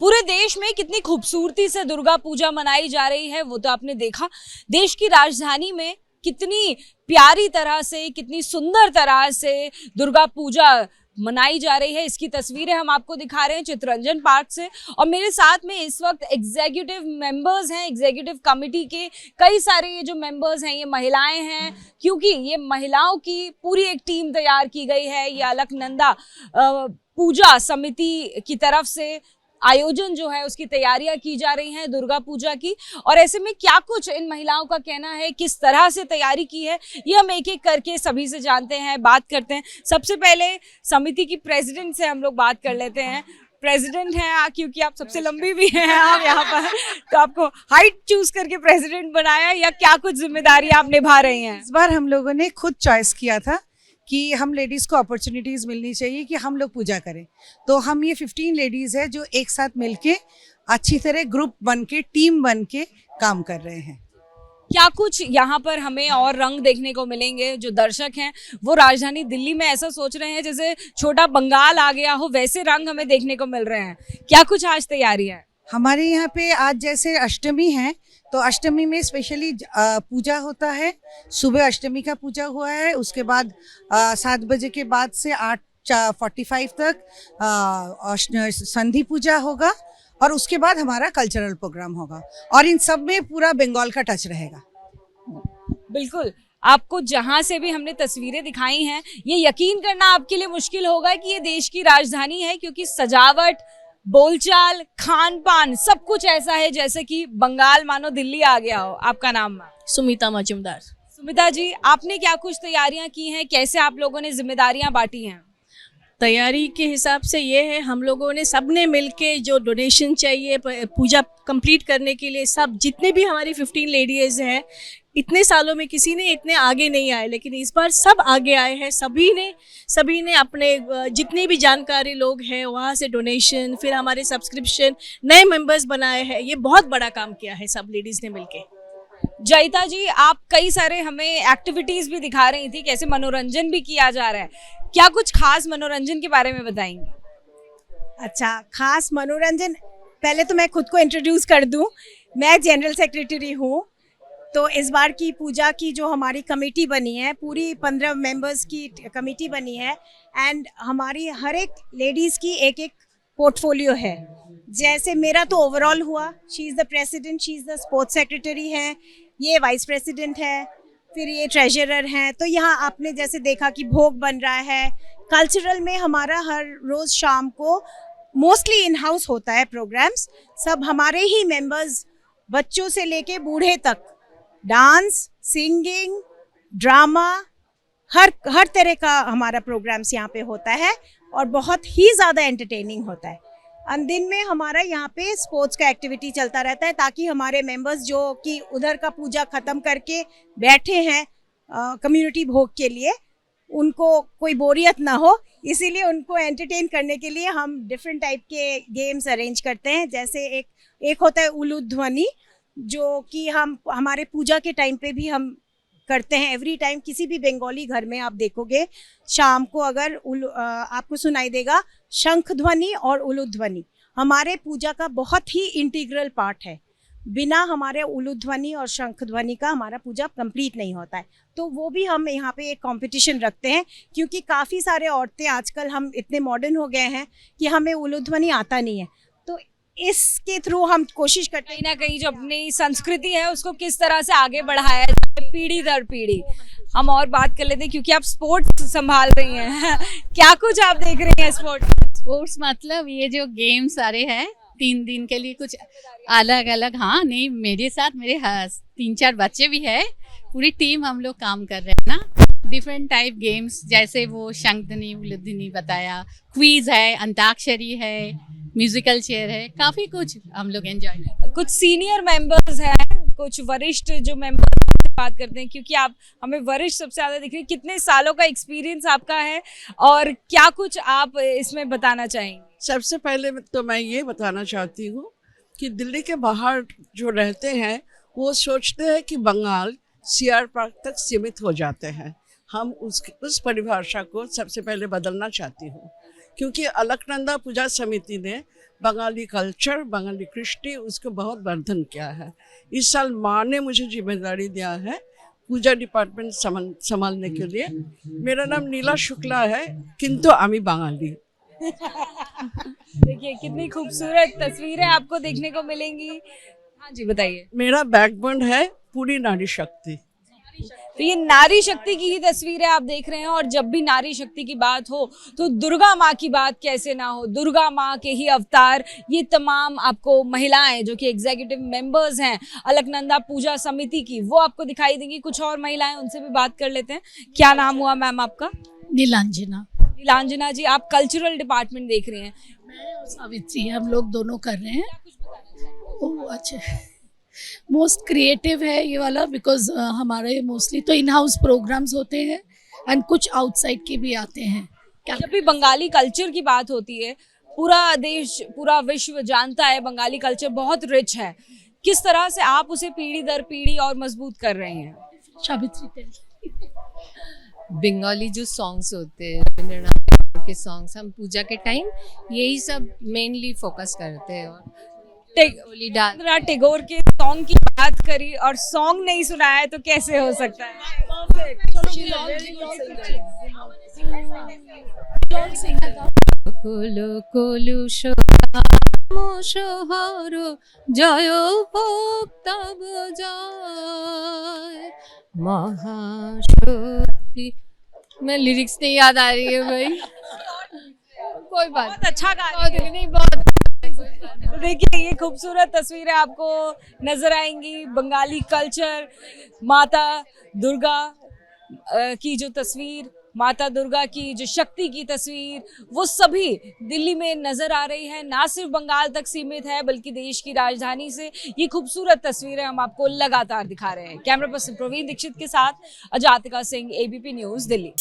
पूरे देश में कितनी खूबसूरती से दुर्गा पूजा मनाई जा रही है वो तो आपने देखा। देश की राजधानी में कितनी प्यारी तरह से, कितनी सुंदर तरह से दुर्गा पूजा मनाई जा रही है, इसकी तस्वीरें हम आपको दिखा रहे हैं चित्तरंजन पार्क से। और मेरे साथ में इस वक्त एग्जीक्यूटिव मेंबर्स हैं, एग्जीक्यूटिव कमेटी के कई सारे ये जो मेंबर्स हैं ये महिलाएं हैं, क्योंकि ये महिलाओं की पूरी एक टीम तैयार की गई है। ये अलकनंदा पूजा समिति की तरफ से आयोजन जो है उसकी तैयारियां की जा रही हैं दुर्गा पूजा की। और ऐसे में क्या कुछ इन महिलाओं का कहना है, किस तरह से तैयारी की है, ये हम एक एक करके सभी से जानते हैं, बात करते हैं। सबसे पहले समिति की प्रेसिडेंट से हम लोग बात कर लेते हैं। प्रेसिडेंट हैं क्योंकि आप सबसे लंबी भी हैं आप यहाँ पर, तो आपको हाइट चूज करके प्रेसिडेंट बनाया या क्या कुछ जिम्मेदारी आप निभा रही हैं? इस बार हम लोगों ने खुद चॉइस किया था कि हम लेडीज़ को अपॉर्चुनिटीज़ मिलनी चाहिए कि हम लोग पूजा करें। तो हम ये 15 लेडीज़ है जो एक साथ मिलके अच्छी तरह ग्रुप बन के, टीम बन के काम कर रहे हैं। क्या कुछ यहाँ पर हमें और रंग देखने को मिलेंगे? जो दर्शक हैं वो राजधानी दिल्ली में ऐसा सोच रहे हैं जैसे छोटा बंगाल आ गया हो, वैसे रंग हमें देखने को मिल रहे हैं। क्या कुछ आज तैयारी है? हमारे यहाँ पे आज जैसे अष्टमी है तो अष्टमी में स्पेशली पूजा होता है। सुबह अष्टमी का पूजा हुआ है, उसके बाद 7 बजे के बाद से 8:45 तक संधि पूजा होगा और उसके बाद हमारा कल्चरल प्रोग्राम होगा और इन सब में पूरा बंगाल का टच रहेगा। बिल्कुल, आपको जहां से भी हमने तस्वीरें दिखाई हैं ये यकीन करना आपके लिए मुश्किल होगा कि ये देश की राजधानी है, क्योंकि सजावट, बोलचाल, खान पान सब कुछ ऐसा है जैसे कि बंगाल मानो दिल्ली आ गया हो। आपका नाम? सुमिता मजूमदार। सुमिता जी, आपने क्या कुछ तैयारियां की हैं, कैसे आप लोगों ने जिम्मेदारियां बांटी हैं? तैयारी के हिसाब से ये है, हम लोगों ने सबने मिलके जो डोनेशन चाहिए पूजा कंप्लीट करने के लिए, सब जितने भी हमारी 15 लेडीज हैं, इतने सालों में किसी ने इतने आगे नहीं आए, लेकिन इस बार सब आगे आए हैं। सभी ने अपने जितने भी जानकारी लोग हैं वहाँ से डोनेशन, फिर हमारे सब्सक्रिप्शन, नए मेंबर्स बनाए हैं। ये बहुत बड़ा काम किया है सब लेडीज ने मिलके। जयिता जी, आप कई सारे हमें एक्टिविटीज भी दिखा रही थी, कैसे मनोरंजन भी किया जा रहा है। क्या कुछ खास मनोरंजन के बारे में बताएंगे? अच्छा, खास मनोरंजन, पहले तो मैं खुद को इंट्रोड्यूस कर दूं। मैं जनरल सेक्रेटरी हूं। तो इस बार की पूजा की जो हमारी कमेटी बनी है, पूरी 15 मेंबर्स की कमेटी बनी है एंड हमारी हर एक लेडीज़ की एक एक पोर्टफोलियो है। जैसे मेरा तो ओवरऑल हुआ, she is the president, she is the sports secretary है, ये वाइस प्रेसिडेंट है, फिर ये ट्रेजरर हैं। तो यहाँ आपने जैसे देखा कि भोग बन रहा है। कल्चरल में हमारा हर रोज़ शाम को मोस्टली इन हाउस होता है प्रोग्राम्स। सब हमारे ही मेंबर्स, बच्चों से लेके बूढ़े तक, डांस, सिंगिंग, ड्रामा, हर तरह का हमारा प्रोग्राम्स यहाँ पे होता है और बहुत ही ज़्यादा एंटरटेनिंग होता है। दिन में हमारा यहाँ पे स्पोर्ट्स का एक्टिविटी चलता रहता है ताकि हमारे मेंबर्स जो कि उधर का पूजा ख़त्म करके बैठे हैं कम्युनिटी भोग के लिए, उनको कोई बोरियत ना हो, इसीलिए उनको एंटरटेन करने के लिए हम डिफरेंट टाइप के गेम्स अरेंज करते हैं। जैसे एक होता है उलूध्वनि, जो कि हम हमारे पूजा के टाइम पे भी हम करते हैं। एवरी टाइम किसी भी बंगाली घर में आप देखोगे शाम को अगर आपको सुनाई देगा शंख ध्वनि और उलूध्वनि। हमारे पूजा का बहुत ही इंटीग्रल पार्ट है। बिना हमारे उलूध्वनि और शंख ध्वनि का हमारा पूजा कंप्लीट नहीं होता है। तो वो भी हम यहाँ पे एक कंपटीशन रखते हैं, क्योंकि काफ़ी सारे औरतें आजकल हम इतने मॉडर्न हो गए हैं कि हमें उलूध्वनि आता नहीं है। तो इसके थ्रू हम कोशिश करते हैं कहीं ना कहीं जो अपनी संस्कृति है उसको किस तरह से आगे बढ़ाया जाए पीढ़ी दर पीढ़ी। हम और बात कर लेते हैं क्योंकि आप स्पोर्ट्स संभाल रही हैं क्या कुछ आप देख रही हैं? स्पोर्ट्स मतलब ये जो गेम सारे हैं 3 दिन के लिए कुछ अलग अलग। हाँ, नहीं, मेरे साथ मेरे 3-4 बच्चे भी है, पूरी टीम हम लोग काम कर रहे हैं ना। डिफरेंट टाइप गेम्स, जैसे वो शंखध्वनि, उलूध्वनि बताया, क्विज है, अंताक्षरी है, म्यूजिकल चेयर है, काफी कुछ हम लोग एंजॉय करते हैं। कुछ सीनियर मेंबर्स हैं, कुछ वरिष्ठ जो मेंबर बात करते हैं, क्योंकि आप हमें वरिष्ठ सबसे ज्यादा दिख रही है। कितने सालों का एक्सपीरियंस आपका है और क्या कुछ आप इसमें बताना चाहेंगे? सबसे पहले तो मैं ये बताना चाहती हूँ कि दिल्ली के बाहर जो रहते हैं वो सोचते हैं कि बंगाल सीआर पार्क तक सीमित हो जाते हैं। हम उस परिभाषा को सबसे पहले बदलना चाहती हूँ क्योंकि अलकनंदा पूजा समिति ने बंगाली कल्चर, बंगाली कृष्टि उसको बहुत वर्धन किया है। इस साल माँ ने मुझे जिम्मेदारी दिया है पूजा डिपार्टमेंट संभालने के लिए। मेरा नाम नीला शुक्ला है, किंतु आमी बंगाली। देखिए कितनी खूबसूरत तस्वीरें आपको देखने को मिलेंगी। हाँ जी बताइए। मेरा बैकबोन है पूरी नारी शक्ति। तो ये नारी शक्ति की ही तस्वीरें आप देख रहे हैं, और जब भी नारी शक्ति की बात हो तो दुर्गा माँ की बात कैसे ना हो। दुर्गा माँ के ही अवतार ये तमाम आपको महिलाएं जो कि एग्जीक्यूटिव मेंबर्स हैं अलकनंदा पूजा समिति की, वो आपको दिखाई देंगी। कुछ और महिलाएं, उनसे भी बात कर लेते हैं। क्या नाम हुआ मैम आपका? नीलांजना। नीलांजना जी, आप कल्चरल डिपार्टमेंट देख रहे हैं। मैं और सावित्री हम लोग दोनों कर रहे हैं। ओह अच्छा, मोस्ट क्रिएटिव है ये वाला, बिकॉज हमारे मोस्टली तो इन हाउस प्रोग्राम्स होते हैं एंड कुछ आउटसाइड के भी आते हैं। जब भी बंगाली कल्चर की बात होती है, पूरा देश, पूरा विश्व जानता है बंगाली कल्चर बहुत रिच है। किस तरह से आप उसे पीढ़ी दर पीढ़ी और मजबूत कर रहे हैं? सावित्री बंगाली जो सॉन्ग्स होते हैं, रविंद्रनाथ टैगोर के सॉन्ग्स, हम पूजा के टाइम यही सब मेनली फोकस करते हैं। और रविंद्रनाथ टैगोर के सॉन्ग की बात करी और सॉन्ग नहीं सुनाया है तो कैसे हो सकता है? कोलो कोलुष मोशहर जय होक तब जय महाशक्ति। मैं लिरिक्स नहीं याद आ रही है भाई, कोई बात बहुत अच्छा गा रही हैं। नहीं, बहुत तो देखिए ये खूबसूरत तस्वीरें आपको नजर आएंगी। बंगाली कल्चर, माता दुर्गा की जो तस्वीर, माता दुर्गा की जो शक्ति की तस्वीर, वो सभी दिल्ली में नजर आ रही है। ना सिर्फ बंगाल तक सीमित है बल्कि देश की राजधानी से ये खूबसूरत तस्वीरें हम आपको लगातार दिखा रहे हैं। कैमरा पर्सन प्रवीण दीक्षित के साथ अजातिका सिंह, ABP न्यूज़, दिल्ली।